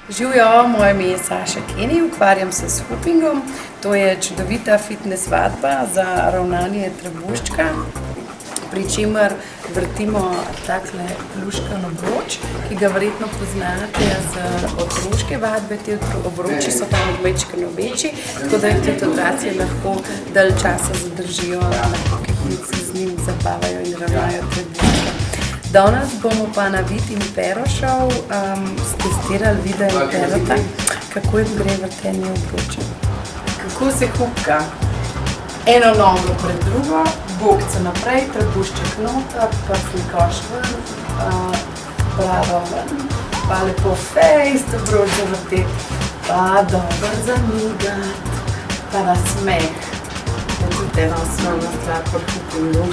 Živjo, moje ime je Saša Keni, ukvarjam se s hopingom. To je čudovita fitness vadba za ravnanje trebuščka, pri čemer vrtimo takle luškan obroč, ki ga verjetno poznate z otroške vadbe. Ti obroči so tam odmečkano večji, tako da jih tudi odrasli lahko dalj časa zadržijo, lahko kihnici z njim zabavajo in ravnajo trebuščka. Danes bomo pa na Vid in Pero šov testirali Vida in Perota, kako jim gre vrtenje obroča. Kako se hupka? Eno nogo pred drugo, bokce naprej, trebušček noter, prsni koš ven, brado ven, pa lepo fejst obroč zavrteti, pa dobro zamigat, pa nasmeh. Je tudi ena osnovna stvar pri hupingu.